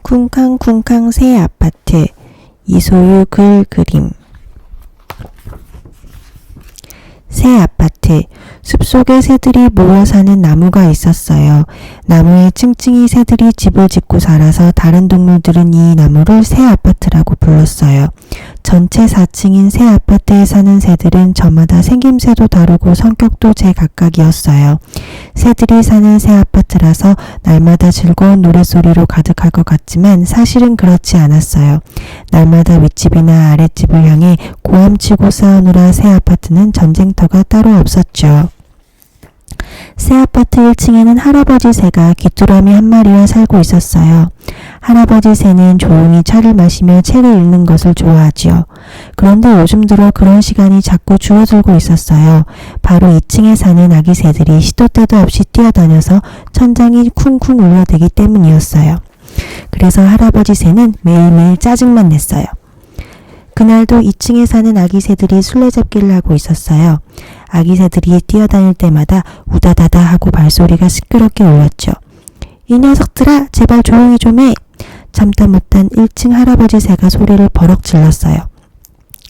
쿵쾅쿵쾅 새 아파트. 이소유 글 그림. 새 아파트. 숲속에 새들이 모여 사는 나무가 있었어요. 나무에 층층이 새들이 집을 짓고 살아서 다른 동물들은 이 나무를 새 아파트라고 불렀어요. 전체 4층인 새 아파트에 사는 새들은 저마다 생김새도 다르고 성격도 제각각이었어요. 새들이 사는 새 아파트라서 날마다 즐거운 노랫소리로 가득할 것 같지만 사실은 그렇지 않았어요. 날마다 윗집이나 아랫집을 향해 고함치고 싸우느라 새 아파트는 전쟁터가 따로 없었죠. 새 아파트 1층에는 할아버지 새가 귀뚜라미 한 마리와 살고 있었어요. 할아버지 새는 조용히 차를 마시며 책을 읽는 것을 좋아하지요. 그런데 요즘 들어 그런 시간이 자꾸 줄어들고 있었어요. 바로 2층에 사는 아기 새들이 시도 때도 없이 뛰어다녀서 천장이 쿵쿵 울려대기 때문이었어요. 그래서 할아버지 새는 매일매일 짜증만 냈어요. 그날도 2층에 사는 아기 새들이 술래잡기를 하고 있었어요. 아기 새들이 뛰어다닐 때마다 우다다다 하고 발소리가 시끄럽게 울렸죠. 이 녀석들아, 제발 조용히 좀 해. 참다 못한 1층 할아버지 새가 소리를 버럭 질렀어요.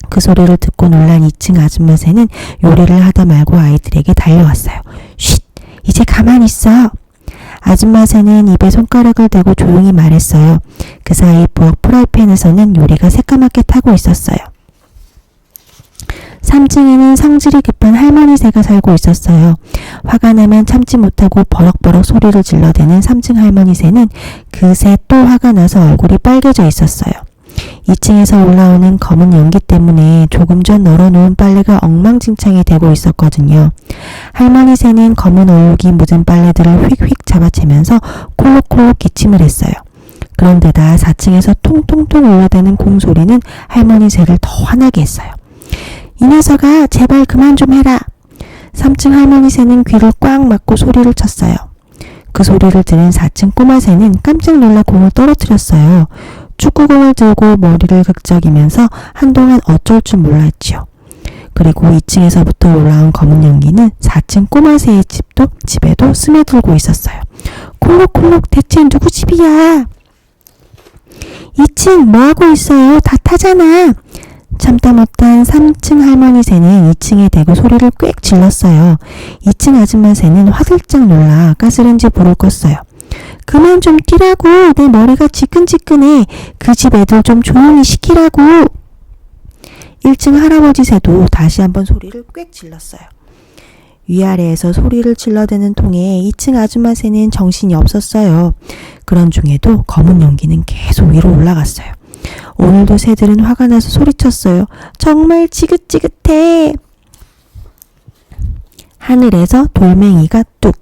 그 소리를 듣고 놀란 2층 아줌마 새는 요리를 하다 말고 아이들에게 달려왔어요. 쉿! 이제 가만히 있어. 아줌마 새는 입에 손가락을 대고 조용히 말했어요. 그 사이 부엌 프라이팬에서는 요리가 새까맣게 타고 있었어요. 3층에는 성질이 급한 할머니 새가 살고 있었어요. 화가 나면 참지 못하고 버럭버럭 소리를 질러대는 3층 할머니 새는 그새 또 화가 나서 얼굴이 빨개져 있었어요. 2층에서 올라오는 검은 연기 때문에 조금 전 널어놓은 빨래가 엉망진창이 되고 있었거든요. 할머니 새는 검은 얼룩이 묻은 빨래들을 휙휙 잡아채면서 콜록콜록 기침을 했어요. 그런데다 4층에서 통통통 울려대는 공소리는 할머니 새를 더 화나게 했어요. 이 녀석아, 제발 그만 좀 해라. 3층 할머니 새는 귀를 꽉 막고 소리를 쳤어요. 그 소리를 들은 4층 꼬마 새는 깜짝 놀라 공을 떨어뜨렸어요. 축구공을 들고 머리를 극적이면서 한동안 어쩔 줄 몰랐지요. 그리고 2층에서부터 올라온 검은 연기는 4층 꼬마 새의 집에도 스며들고 있었어요. 콜록콜록, 대체 누구 집이야? 2층 뭐하고 있어요? 다 타잖아. 참다 못한 3층 할머니 새는 2층에 대고 소리를 꽥 질렀어요. 2층 아줌마 새는 화들짝 놀라 가스레인지 불을 껐어요. 그만 좀 뛰라고. 내 머리가 지끈지끈해. 그 집 애들 좀 조용히 시키라고. 1층 할아버지 새도 다시 한번 소리를 꽥 질렀어요. 위아래에서 소리를 질러대는 통에 2층 아줌마 새는 정신이 없었어요. 그런 중에도 검은 연기는 계속 위로 올라갔어요. 오늘도 새들은 화가 나서 소리쳤어요. 정말 지긋지긋해. 하늘에서 돌멩이가 뚝.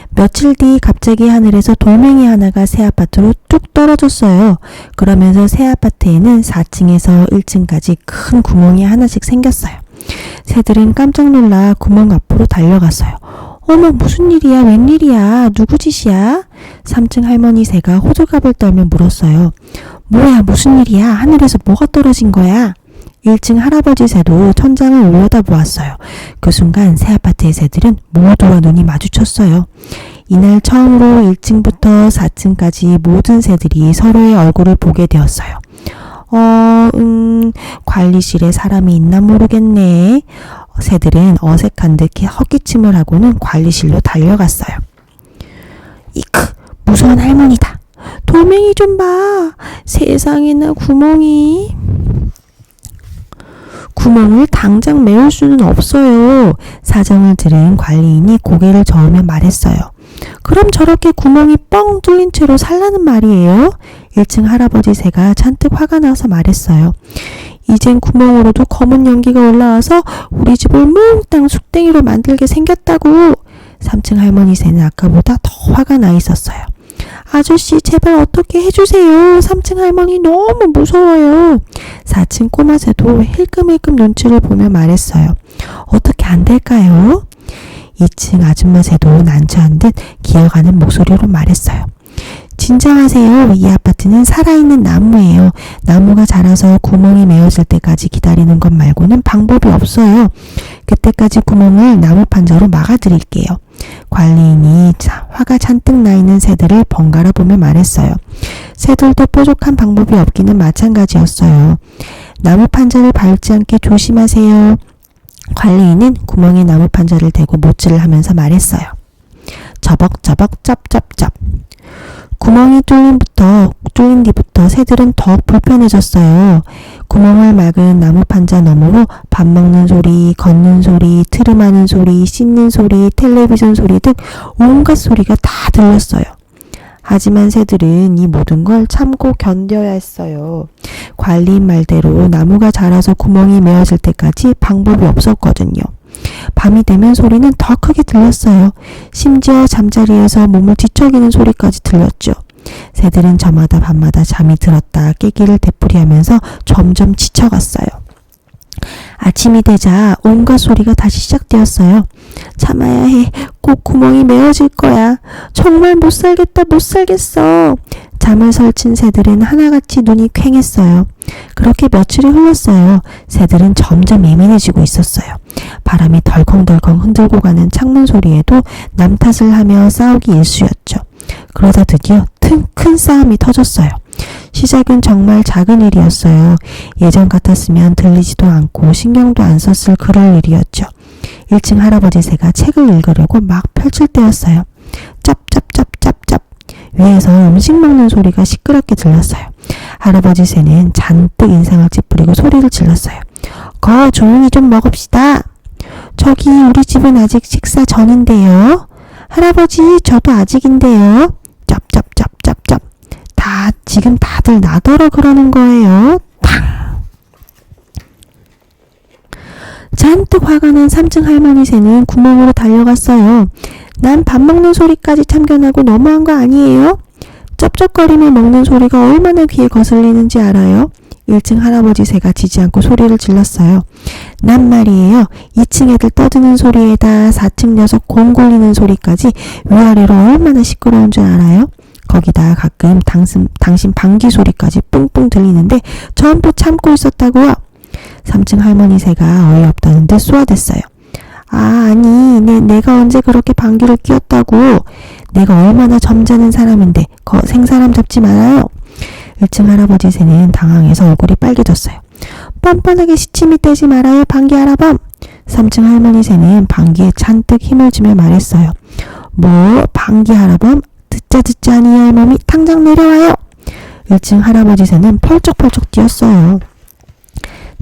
며칠 뒤 갑자기 하늘에서 돌멩이 하나가 새 아파트로 뚝 떨어졌어요. 그러면서 새 아파트에는 4층에서 1층까지 큰 구멍이 하나씩 생겼어요. 새들은 깜짝 놀라 구멍 앞으로 달려갔어요. 어머, 무슨 일이야? 웬일이야? 누구 짓이야? 3층 할머니 새가 호들갑을 떨며 물었어요. 뭐야, 무슨 일이야? 하늘에서 뭐가 떨어진 거야? 1층 할아버지 새도 천장을 올려다보았어요. 그 순간 새 아파트의 새들은 모두와 눈이 마주쳤어요. 이날 처음으로 1층부터 4층까지 모든 새들이 서로의 얼굴을 보게 되었어요. 관리실에 사람이 있나 모르겠네. 새들은 어색한 듯 헛기침을 하고는 관리실로 달려갔어요. 이크, 무서운 할머니다. 돌멩이 좀 봐. 세상에나 구멍이. 구멍을 당장 메울 수는 없어요. 사정을 들은 관리인이 고개를 저으며 말했어요. 그럼 저렇게 구멍이 뻥 뚫린 채로 살라는 말이에요? 1층 할아버지 새가 잔뜩 화가 나서 말했어요. 이젠 구멍으로도 검은 연기가 올라와서 우리 집을 몽땅 쑥댕이로 만들게 생겼다고. 3층 할머니 새는 아까보다 더 화가 나 있었어요. 아저씨, 제발 어떻게 해주세요. 3층 할머니 너무 무서워요. 4층 꼬마 새도 힐끔힐끔 눈치를 보며 말했어요. 어떻게 안 될까요? 2층 아줌마 새도 난처한 듯 기어가는 목소리로 말했어요. 진정하세요. 이 아파트 아파트는 살아있는 나무예요. 나무가 자라서 구멍이 메어질 때까지 기다리는 것 말고는 방법이 없어요. 그때까지 구멍을 나무 판자로 막아드릴게요. 관리인이 화가 잔뜩 나 있는 새들을 번갈아 보며 말했어요. 새들도 뾰족한 방법이 없기는 마찬가지였어요. 나무 판자를 밟지 않게 조심하세요. 관리인은 구멍에 나무 판자를 대고 못질을 하면서 말했어요. 저벅저벅 쩝쩝쩝. 구멍이 뚫린 뒤부터 새들은 더욱 불편해졌어요. 구멍을 막은 나무 판자 너머로 밥 먹는 소리, 걷는 소리, 트름하는 소리, 씻는 소리, 텔레비전 소리 등 온갖 소리가 다 들렸어요. 하지만 새들은 이 모든 걸 참고 견뎌야 했어요. 관리인 말대로 나무가 자라서 구멍이 메어질 때까지 방법이 없었거든요. 밤이 되면 소리는 더 크게 들렸어요. 심지어 잠자리에서 몸을 뒤척이는 소리까지 들렸죠. 새들은 저마다 밤마다 잠이 들었다 깨기를 되풀이하면서 점점 지쳐갔어요. 아침이 되자 온갖 소리가 다시 시작되었어요. 참아야 해. 꼭 구멍이 메어질 거야. 정말 못 살겠다, 못 살겠어. 잠을 설친 새들은 하나같이 눈이 퀭했어요. 그렇게 며칠이 흘렀어요. 새들은 점점 예민해지고 있었어요. 바람이 덜컹덜컹 흔들고 가는 창문 소리에도 남 탓을 하며 싸우기 일쑤였죠. 그러다 드디어 큰 싸움이 터졌어요. 시작은 정말 작은 일이었어요. 예전 같았으면 들리지도 않고 신경도 안 썼을 그럴 일이었죠. 1층 할아버지 새가 책을 읽으려고 막 펼칠 때였어요. 짭짭짭짭짭. 위에서 음식 먹는 소리가 시끄럽게 들렸어요. 할아버지 새는 잔뜩 인상을 찌푸리고 소리를 질렀어요. 거 조용히 좀 먹읍시다. 저기 우리 집은 아직 식사 전인데요. 할아버지 저도 아직인데요. 짭짭짭짭짭. 지금 다들 나더러 그러는 거예요. 탕! 잔뜩 화가 난 3층 할머니 새는 구멍으로 달려갔어요. 난 밥 먹는 소리까지 참견하고 너무한 거 아니에요? 쩝쩝거리며 먹는 소리가 얼마나 귀에 거슬리는지 알아요? 1층 할아버지 새가 지지 않고 소리를 질렀어요. 난 말이에요. 2층 애들 떠드는 소리에다 4층 녀석 공 굴리는 소리까지 위아래로 얼마나 시끄러운 줄 알아요? 거기다 가끔 당신 방귀 소리까지 뿡뿡 들리는데 전부 참고 있었다고요. 3층 할머니 새가 어이없다는 듯 쏘아댔어요. 아니 내가 언제 그렇게 방귀를 뀌었다고. 내가 얼마나 점잖은 사람인데 생사람 잡지 말아요. 1층 할아버지 새는 당황해서 얼굴이 빨개졌어요. 뻔뻔하게 시침이 떼지 말아요 방귀 할아범. 3층 할머니 새는 방귀에 잔뜩 힘을 주며 말했어요. 뭐 방귀 할아범? 듣자 하니 이 할멈이 당장 내려와요. 1층 할아버지 새는 펄쩍펄쩍 뛰었어요.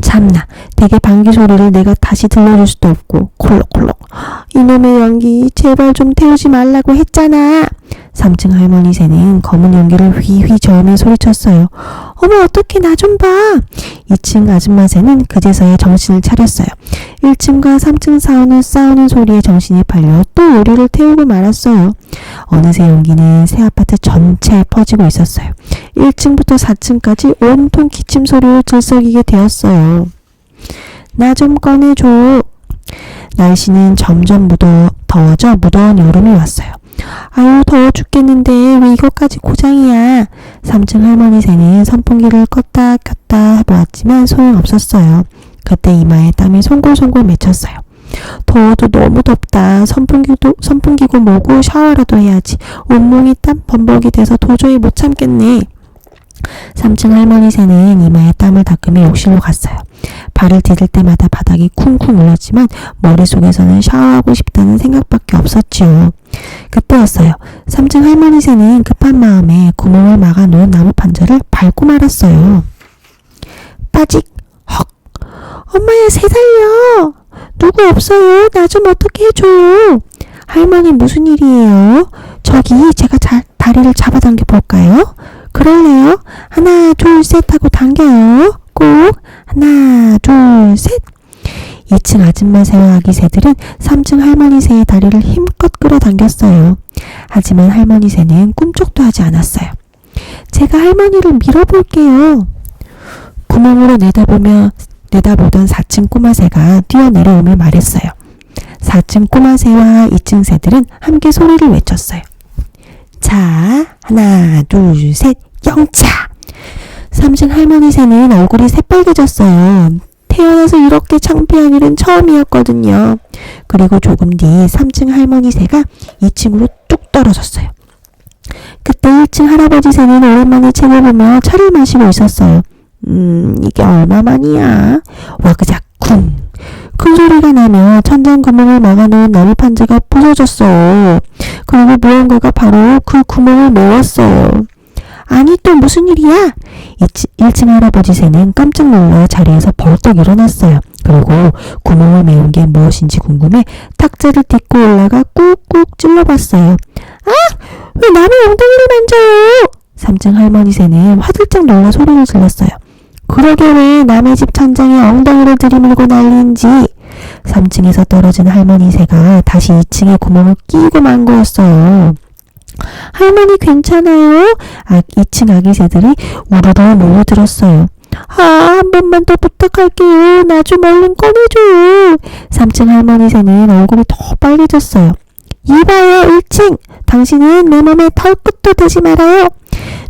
참나 대개 방귀 소리를 내가 다시 들려줄 수도 없고 콜록콜록. 이놈의 연기 제발 좀 태우지 말라고 했잖아. 3층 할머니 새는 검은 연기를 휘휘 저으며 소리쳤어요. 어머 어떡해 나 좀 봐. 2층 아줌마 새는 그제서야 정신을 차렸어요. 1층과 3층 싸우는 소리에 정신이 팔려 또 요리를 태우고 말았어요. 어느새 연기는 새 아파트 전체에 퍼지고 있었어요. 1층부터 4층까지 온통 기침 소리로 들썩이게 되었어요. 나 좀 꺼내줘. 날씨는 점점 더워져 무더운 여름이 왔어요. 아유 더워 죽겠는데 왜 이것까지 고장이야. 3층 할머니 새는 선풍기를 껐다 켰다 해보았지만 소용없었어요. 그때 이마에 땀이 송골송골 맺혔어요. 더워도 너무 덥다. 선풍기고 뭐고 샤워라도 해야지. 온몸이 땀 범벅이 돼서 도저히 못 참겠네. 3층 할머니 새는 이마에 땀을 닦으며 욕실로 갔어요. 발을 디딜 때마다 바닥이 쿵쿵 울렸지만 머릿속에서는 샤워하고 싶다는 생각밖에 없었지요. 그때였어요. 3층 할머니 새는 급한 마음에 구멍을 막아놓은 나무 판자를 밟고 말았어요. 빠직! 헉! 엄마야 새 살려! 누구 없어요? 나 좀 어떻게 해줘요? 할머니 무슨 일이에요? 저기 제가 다리를 잡아당겨 볼까요? 그럴래요? 하나 둘 셋 하고 당겨요. 꼭 하나 둘 셋. 2층 아줌마 새와 아기 새들은 3층 할머니 새의 다리를 힘껏 끌어당겼어요. 하지만 할머니 새는 꿈쩍도 하지 않았어요. 제가 할머니를 밀어볼게요. 구멍으로 내다보던 4층 꼬마 새가 뛰어내려오며 말했어요. 4층 꼬마 새와 2층 새들은 함께 소리를 외쳤어요. 자, 하나, 둘, 셋, 영차! 3층 할머니 새는 얼굴이 새빨개졌어요. 태어나서 이렇게 창피한 일은 처음이었거든요. 그리고 조금 뒤 3층 할머니 새가 2층으로 뚝 떨어졌어요. 그때 1층 할아버지 새는 오랜만에 책을 보며 차를 마시고 있었어요. 이게 얼마만이야? 와그작 쿵! 큰 소리가 나며 천장 구멍을 막아놓은 나무 판자가 부서졌어요. 그리고 무언가가 바로 그 구멍을 메웠어요. 아니 또 무슨 일이야? 1층 할아버지 새는 깜짝 놀라 자리에서 벌떡 일어났어요. 그리고 구멍을 메운 게 무엇인지 궁금해 탁자를 딛고 올라가 꾹꾹 찔러봤어요. 아! 왜 남의 엉덩이를 만져요? 3층 할머니 새는 화들짝 놀라 소리를 질렀어요. 그러게 왜 남의 집 천장에 엉덩이를 들이밀고 난리인지. 3층에서 떨어진 할머니 새가 다시 2층에 구멍을 끼고 만 거였어요. 할머니 괜찮아요? 2층 아기 새들이 우르르 몰려들었어요. 한 번만 더 부탁할게요. 나 좀 얼른 꺼내줘요. 3층 할머니 새는 얼굴이 더 빨개졌어요. 이봐요 1층. 당신은 내 몸에 털끝도 대지 말아요.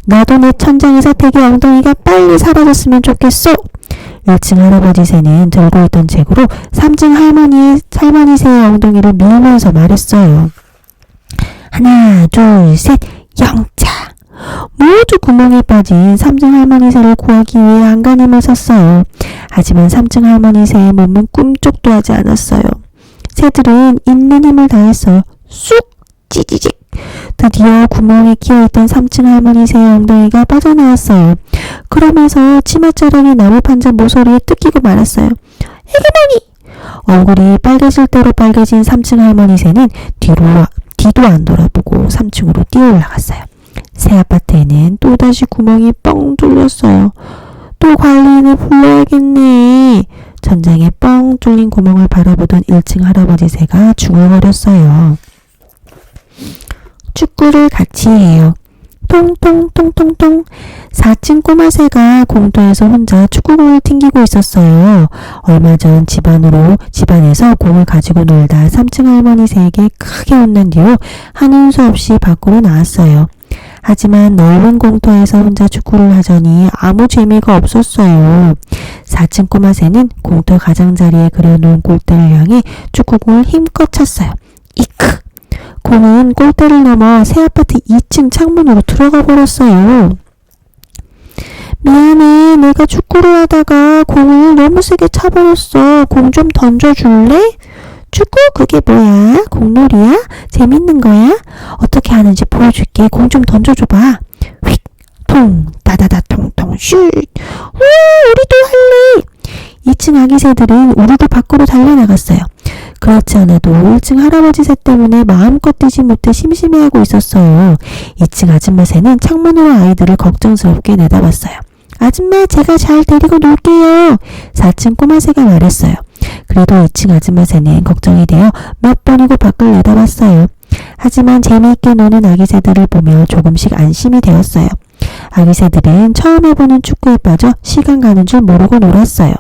나도 내 천장에서 되게 엉덩이가 빨리 사라졌으면 좋겠어. 1층 할아버지 새는 들고 있던 책으로 3층 할머니 새의 엉덩이를 밀면서 말했어요. 하나, 둘, 셋, 영차! 모두 구멍에 빠진 3층 할머니 새를 구하기 위해 안간힘을 썼어요. 하지만 3층 할머니 새의 몸은 꿈쩍도 하지 않았어요. 새들은 있는 힘을 다했어요. 쑥! 찌지직! 드디어 구멍에 끼어있던 3층 할머니 새의 엉덩이가 빠져나왔어요. 그러면서 치맛자락이 나무 판자 모서리에 뜯기고 말았어요. 애기머니! 얼굴이 빨개질 대로 빨개진 3층 할머니 새는 뒤도 안 돌아보고 3층으로 뛰어 올라갔어요. 새 아파트에는 또다시 구멍이 뻥 뚫렸어요. 또 관리인을 불러야겠네. 천장에 뻥 뚫린 구멍을 바라보던 1층 할아버지 새가 중얼거렸어요. 축구를 같이 해요. 통통통통통. 4층 꼬마 새가 공터에서 혼자 축구공을 튕기고 있었어요. 얼마 전 집안에서 공을 가지고 놀다 3층 할머니 새에게 크게 혼난 뒤로 하는 수 없이 밖으로 나왔어요. 하지만 넓은 공터에서 혼자 축구를 하자니 아무 재미가 없었어요. 4층 꼬마 새는 공터 가장자리에 그려놓은 골대를 향해 축구공을 힘껏 찼어요. 이크! 공은 골대를 넘어 새 아파트 2층 창문으로 들어가 버렸어요. 미안해. 내가 축구를 하다가 공을 너무 세게 차버렸어. 공 좀 던져줄래? 축구? 그게 뭐야? 공놀이야? 재밌는 거야? 어떻게 하는지 보여줄게. 공 좀 던져줘봐. 휙! 통! 따다다 통통 슛! 우리도 할래! 2층 아기 새들은 우르르 밖으로 달려나갔어요. 그렇지 않아도 1층 할아버지 새 때문에 마음껏 뛰지 못해 심심해하고 있었어요. 2층 아줌마 새는 창문으로 아이들을 걱정스럽게 내다봤어요. 아줌마, 제가 잘 데리고 놀게요. 4층 꼬마 새가 말했어요. 그래도 2층 아줌마 새는 걱정이 되어 몇 번이고 밖을 내다봤어요. 하지만 재미있게 노는 아기 새들을 보며 조금씩 안심이 되었어요. 아기 새들은 처음 해보는 축구에 빠져 시간 가는 줄 모르고 놀았어요.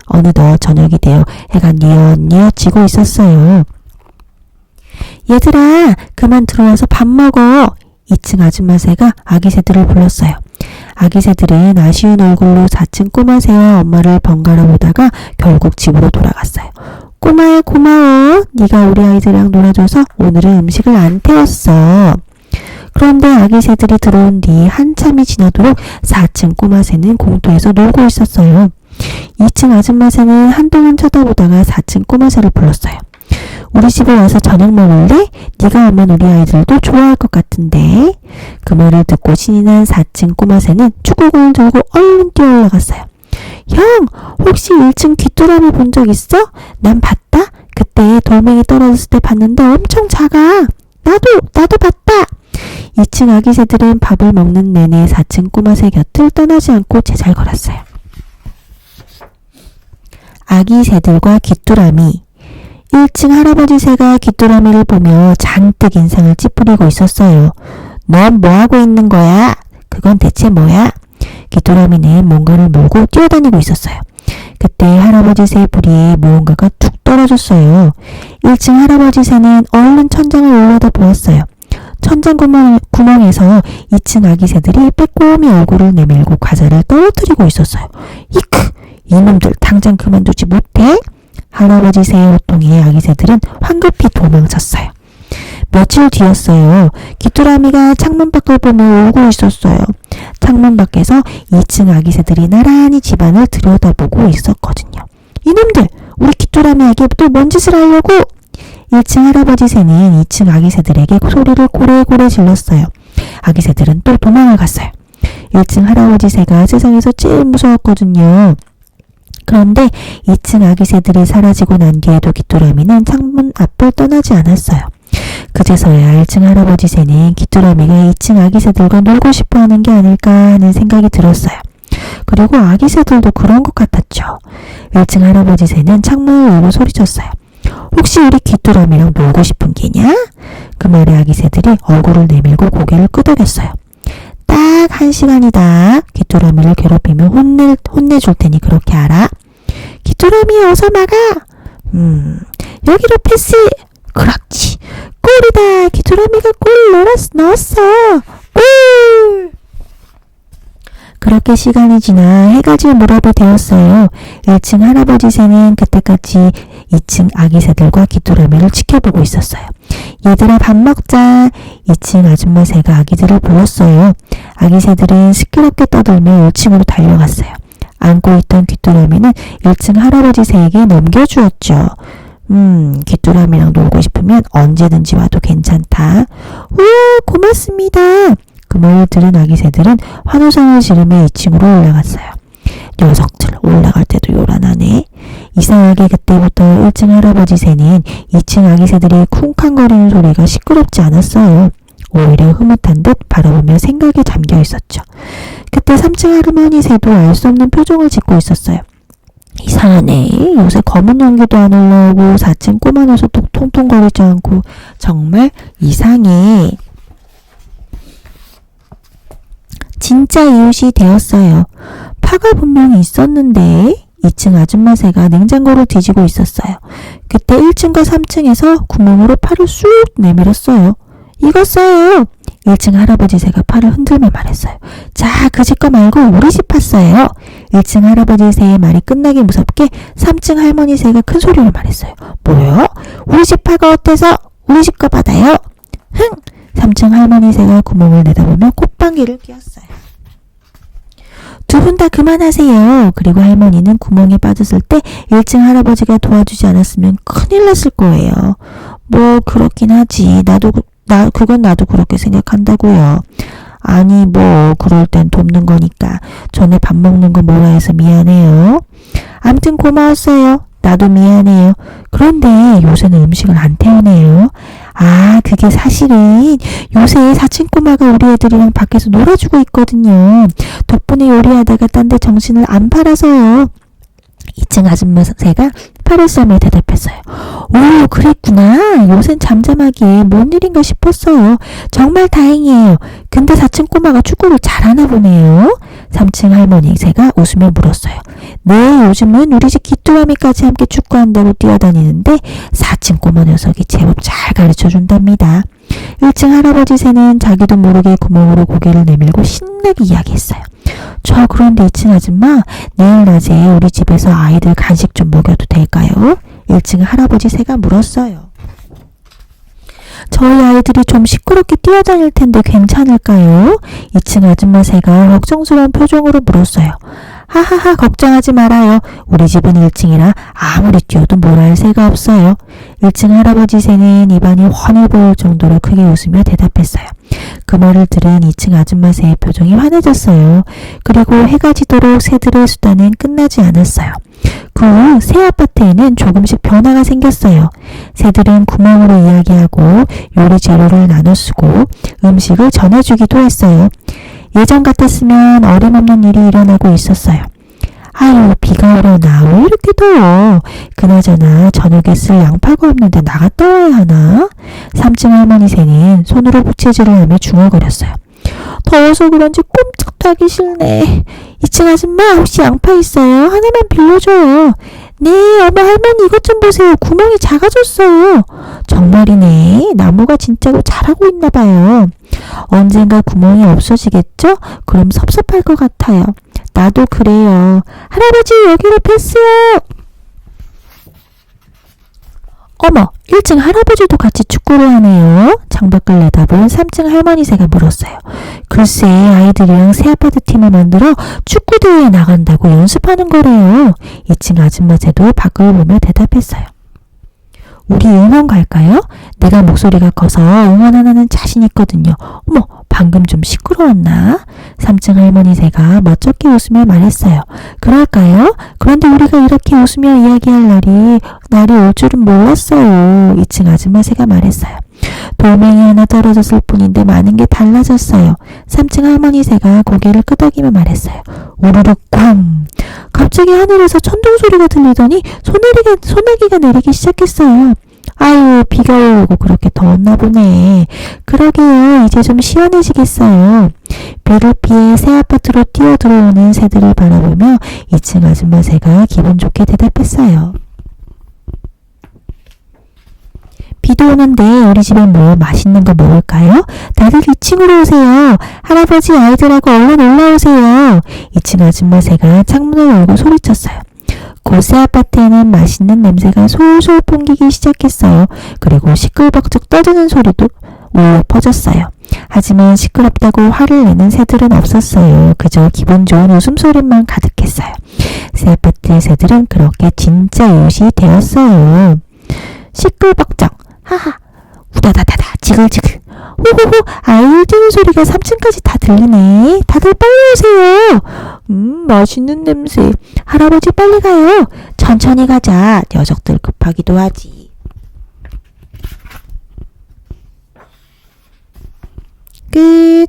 어느덧 저녁이 되어 해가 뉘엿뉘엿 지고 있었어요. 얘들아, 그만 들어와서 밥 먹어. 2층 아줌마 새가 아기 새들을 불렀어요. 아기 새들은 아쉬운 얼굴로 4층 꼬마 새와 엄마를 번갈아 보다가 결국 집으로 돌아갔어요. 꼬마야 고마워. 네가 우리 아이들이랑 놀아줘서 오늘은 음식을 안 태웠어. 그런데 아기 새들이 들어온 뒤 한참이 지나도록 4층 꼬마 새는 공터에서 놀고 있었어요. 2층 아줌마 새는 한동안 쳐다보다가 4층 꼬마 새를 불렀어요. 우리 집에 와서 저녁 먹을래? 네가 오면 우리 아이들도 좋아할 것 같은데. 그 말을 듣고 신이 난 4층 꼬마 새는 축구공을 들고 얼른 뛰어 올라갔어요. 형, 혹시 1층 귀뚜라미 본 적 있어? 난 봤다. 그때 돌멩이 떨어졌을 때 봤는데 엄청 작아. 나도 봤다. 2층 아기 새들은 밥을 먹는 내내 4층 꼬마 새 곁을 떠나지 않고 제잘 걸었어요. 아기 새들과 귀뚜라미. 1층 할아버지 새가 귀뚜라미를 보며 잔뜩 인상을 찌푸리고 있었어요. 넌 뭐하고 있는 거야? 그건 대체 뭐야? 귀뚜라미는 뭔가를 몰고 뛰어다니고 있었어요. 그때 할아버지 새 부리에 무언가가 툭 떨어졌어요. 1층 할아버지 새는 얼른 천장을 올려다 보았어요. 천장 구멍에서 2층 아기 새들이 빼꼼히 얼굴을 내밀고 과자를 떨어뜨리고 있었어요. 이크! 이놈들 당장 그만두지 못해? 할아버지 새의 호통에 아기 새들은 황급히 도망쳤어요. 며칠 뒤였어요. 귀뚜라미가 창문 밖을 보며 울고 있었어요. 창문 밖에서 2층 아기 새들이 나란히 집안을 들여다보고 있었거든요. 이놈들! 우리 귀뚜라미에게 또 뭔 짓을 하려고! 1층 할아버지 새는 2층 아기 새들에게 소리를 고래고래 질렀어요. 아기 새들은 또 도망을 갔어요. 1층 할아버지 새가 세상에서 제일 무서웠거든요. 그런데 2층 아기 새들이 사라지고 난 뒤에도 귀뚜라미는 창문 앞을 떠나지 않았어요. 그제서야 1층 할아버지 새는 귀뚜라미가 2층 아기 새들과 놀고 싶어 하는 게 아닐까 하는 생각이 들었어요. 그리고 아기 새들도 그런 것 같았죠. 1층 할아버지 새는 창문을 열고 소리쳤어요. 혹시 우리 귀뚜라미랑 놀고 싶은 게냐? 그 말에 아기 새들이 얼굴을 내밀고 고개를 끄덕였어요. 딱 1시간이다. 귀뚜라미를 괴롭히면 혼내줄 테니 그렇게 알아. 귀뚜라미 어서 나가. 여기로 패스. 그렇지. 골이다. 귀뚜라미가 골 넣었어. 골. 그렇게 시간이 지나 해가 질 무렵이 되었어요. 1층 할아버지 새는 그때까지 2층 아기 새들과 귀뚜라미를 지켜보고 있었어요. 얘들아 밥 먹자. 2층 아줌마 새가 아기들을 불렀어요. 아기 새들은 시끄럽게 떠들며 1층으로 달려갔어요. 안고 있던 귀뚜라미는 1층 할아버지 새에게 넘겨주었죠. 귀뚜라미랑 놀고 싶으면 언제든지 와도 괜찮다. 우와 고맙습니다. 그 말을 들은 아기 새들은 환호성을 지르며 2층으로 올라갔어요. 녀석들 올라갈 때도 요란하네. 이상하게 그때부터 1층 할아버지 새는 2층 아기 새들이 쿵쾅거리는 소리가 시끄럽지 않았어요. 오히려 흐뭇한 듯 바라보며 생각에 잠겨 있었죠. 그때 3층 할머니 새도 알 수 없는 표정을 짓고 있었어요. 이상하네. 요새 검은 연기도 안 올라오고 4층 꼬마 녀석도 통통거리지 않고 정말 이상해. 진짜 이웃이 되었어요. 파가 분명히 있었는데 2층 아줌마 새가 냉장고를 뒤지고 있었어요. 그때 1층과 3층에서 구멍으로 팔을 쑥 내밀었어요. 이거 써요. 1층 할아버지 새가 팔을 흔들며 말했어요. 자, 그 집 거 말고 우리 집 파 써요. 1층 할아버지 새의 말이 끝나기 무섭게 3층 할머니 새가 큰 소리로 말했어요. 뭐요? 우리 집 파가 어때서 우리 집 거 받아요? 흥! 3층 할머니 새가 구멍을 내다보며 콧방귀를 뀌었어요. 두 분 다 그만하세요. 그리고 할머니는 구멍에 빠졌을 때 1층 할아버지가 도와주지 않았으면 큰일 났을 거예요. 뭐 그렇긴 하지. 그건 나도 그렇게 생각한다고요. 아니 뭐 그럴 땐 돕는 거니까. 전에 밥 먹는 거 뭐라 해서 미안해요. 암튼 고마웠어요. 나도 미안해요. 그런데 요새는 음식을 안 태우네요. 아, 그게 사실은 요새 4층 꼬마가 우리 애들이랑 밖에서 놀아주고 있거든요. 덕분에 요리하다가 딴 데 정신을 안 팔아서요. 2층 아줌마 새가 팔을 쏘며 대답했어요. 오, 그랬구나. 요샌 잠잠하기에 뭔 일인가 싶었어요. 정말 다행이에요. 근데 4층 꼬마가 축구를 잘하나 보네요. 3층 할머니 새가 웃으며 물었어요. 네, 요즘은 우리 집 귀뚜라미까지 함께 축구한다고 뛰어다니는데 4층 꼬마 녀석이 제법 잘 가르쳐준답니다. 1층 할아버지 새는 자기도 모르게 구멍으로 고개를 내밀고 신나게 이야기했어요. 저 그런데 2층 아줌마, 내일 낮에 우리 집에서 아이들 간식 좀 먹여도 될까요? 1층 할아버지 새가 물었어요. 저희 아이들이 좀 시끄럽게 뛰어다닐 텐데 괜찮을까요? 2층 아줌마 새가 걱정스러운 표정으로 물었어요. 하하하, 걱정하지 말아요. 우리 집은 1층이라 아무리 뛰어도 뭘 할 새가 없어요. 1층 할아버지 새는 입안이 훤히 보일 정도로 크게 웃으며 대답했어요. 그 말을 들은 2층 아줌마 새의 표정이 환해졌어요. 그리고 해가 지도록 새들의 수다는 끝나지 않았어요. 그 후 새 아파트에는 조금씩 변화가 생겼어요. 새들은 구멍으로 이야기하고 요리 재료를 나눠 쓰고 음식을 전해주기도 했어요. 예전 같았으면 어림없는 일이 일어나고 있었어요. 아유, 비가 오려나. 왜 이렇게 더워? 그나저나 저녁에 쓸 양파가 없는데 나갔다 와야 하나? 3층 할머니 새는 손으로 부채질을 하며 중얼거렸어요. 더워서 그런지 꼼짝도 하기 싫네. 2층 아줌마 혹시 양파 있어요? 하나만 빌려줘요. 네, 어머 할머니 이것 좀 보세요. 구멍이 작아졌어요. 정말이네. 나무가 진짜로 자라고 있나 봐요. 언젠가 구멍이 없어지겠죠? 그럼 섭섭할 것 같아요. 나도 그래요. 할아버지 여기로 패스요. 어머, 1층 할아버지도 같이 축구를 하네요. 창밖을 내다본 3층 할머니 새가 물었어요. 글쎄 아이들이랑 새 아파트 팀을 만들어 축구대회에 나간다고 연습하는 거래요. 2층 아줌마 새도 밖을 보며 대답했어요. 우리 응원 갈까요? 내가 목소리가 커서 응원 하나는 자신 있거든요. 어머, 방금 좀 시끄러웠나? 3층 할머니 새가 멋쩍게 웃으며 말했어요. 그럴까요? 그런데 우리가 이렇게 웃으며 이야기할 날이 올 줄은 몰랐어요. 2층 아줌마 새가 말했어요. 돌멩이 하나 떨어졌을 뿐인데 많은 게 달라졌어요. 3층 할머니 새가 고개를 끄덕이며 말했어요. 우르륵 쾅! 갑자기 하늘에서 천둥 소리가 들리더니 소나기가 내리기 시작했어요. 아유, 비가 오고 그렇게 더웠나 보네. 그러게요. 이제 좀 시원해지겠어요. 비를 피해 새 아파트로 뛰어 들어오는 새들을 바라보며 2층 아줌마 새가 기분 좋게 대답했어요. 비도 오는데 우리 집에 뭐 맛있는 거 먹을까요? 다들 2층으로 오세요. 할아버지 아이들하고 얼른 올라오세요. 2층 아줌마 새가 창문을 열고 소리쳤어요. 고세 아파트에는 맛있는 냄새가 솔솔 풍기기 시작했어요. 그리고 시끌벅적 떠드는 소리도 울려 퍼졌어요. 하지만 시끄럽다고 화를 내는 새들은 없었어요. 그저 기분 좋은 웃음소리만 가득했어요. 새 아파트의 새들은 그렇게 진짜 이웃이 되었어요. 시끌벅적 하하 우다다다다 지글지글 호호호 아이들 뛰는 소리가 3층까지 다 들리네. 다들 빨리 오세요. 맛있는 냄새. 할아버지 빨리 가요. 천천히 가자. 녀석들 급하기도 하지. 끝.